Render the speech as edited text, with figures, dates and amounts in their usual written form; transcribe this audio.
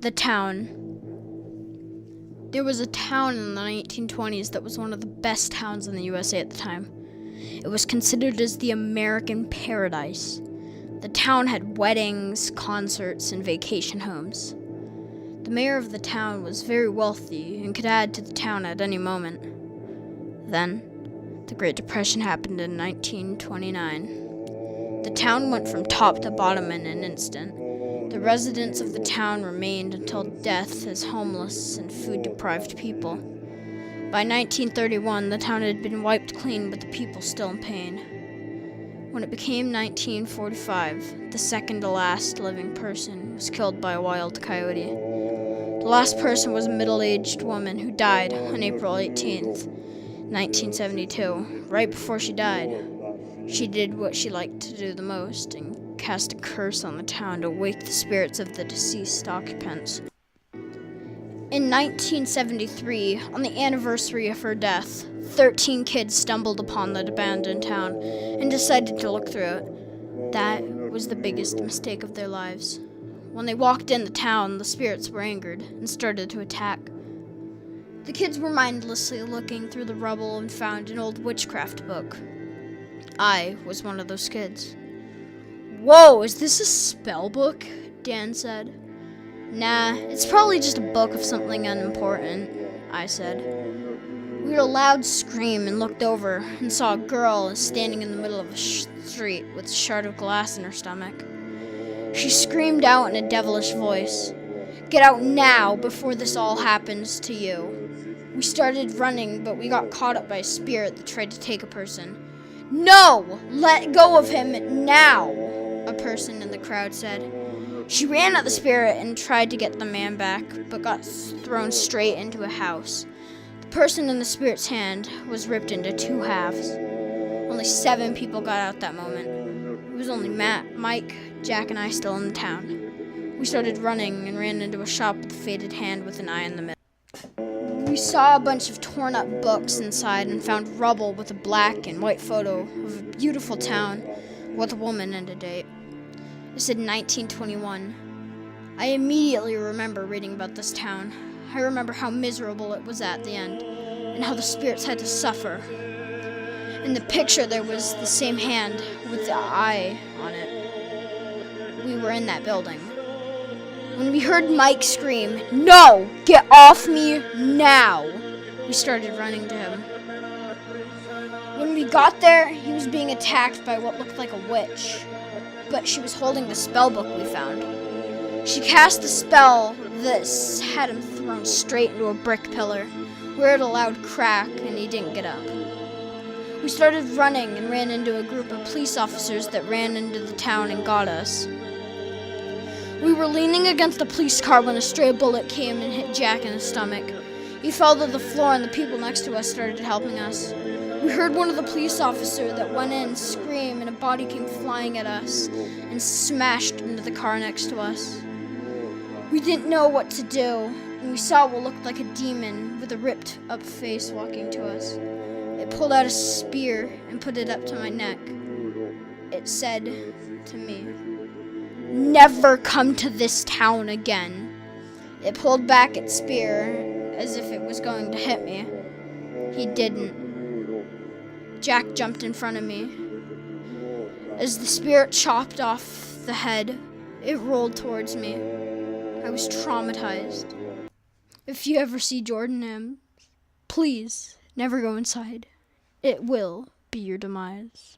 The town. There was a town in the 1920s that was one of the best towns in the USA at the time. It was considered as the American paradise. The town had weddings, concerts, and vacation homes. The mayor of the town was very wealthy and could add to the town at any moment. Then, the Great Depression happened in 1929. The town went from top to bottom in an instant. The residents of the town remained until death as homeless and food-deprived people. By 1931, the town had been wiped clean, but the people still in pain. When it became 1945, the second-to-last living person was killed by a wild coyote. The last person was a middle-aged woman who died on April 18th, 1972. Right before she died, she did what she liked to do the most and cast a curse on the town to wake the spirits of the deceased occupants. In 1973, on the anniversary of her death, 13 kids stumbled upon the abandoned town and decided to look through it. That was the biggest mistake of their lives. When they walked in the town, the spirits were angered and started to attack. The kids were mindlessly looking through the rubble and found an old witchcraft book. I was one of those kids. "Whoa, is this a spell book?" Dan said. "Nah, it's probably just a book of something unimportant," I said. We heard a loud scream and looked over and saw a girl standing in the middle of a street with a shard of glass in her stomach. She screamed out in a devilish voice, "Get out now before this all happens to you." We started running, but we got caught up by a spirit that tried to take a person. "No! Let go of him now!" a person in the crowd said. She ran at the spirit and tried to get the man back, but got thrown straight into a house. The person in the spirit's hand was ripped into two halves. Only 7 people got out that moment. It was only Matt, Mike, Jack, and I still in the town. We started running and ran into a shop with a faded hand with an eye in the middle. We saw a bunch of torn up books inside and found rubble with a black and white photo of a beautiful town with a woman and a date. It said 1921. I immediately remember reading about this town. I remember how miserable it was at the end, and how the spirits had to suffer. In the picture there was the same hand with the eye on it. We were in that building. When we heard Mike scream, "No! Get off me now!" we started running to him. When we got there, he was being attacked by what looked like a witch, but she was holding the spell book we found. She cast a spell that had him thrown straight into a brick pillar, where it allowed crack and he didn't get up. We started running and ran into a group of police officers that ran into the town and got us. We were leaning against a police car when a stray bullet came and hit Jack in the stomach. He fell to the floor and the people next to us started helping us. We heard one of the police officers that went in scream and a body came flying at us and smashed into the car next to us. We didn't know what to do, and we saw what looked like a demon with a ripped up face walking to us. It pulled out a spear and put it up to my neck. It said to me, "Never come to this town again." It pulled back its spear as if it was going to hit me. He didn't. Jack jumped in front of me. As the spirit chopped off the head, it rolled towards me. I was traumatized. If you ever see Jordan M., please never go inside. It will be your demise.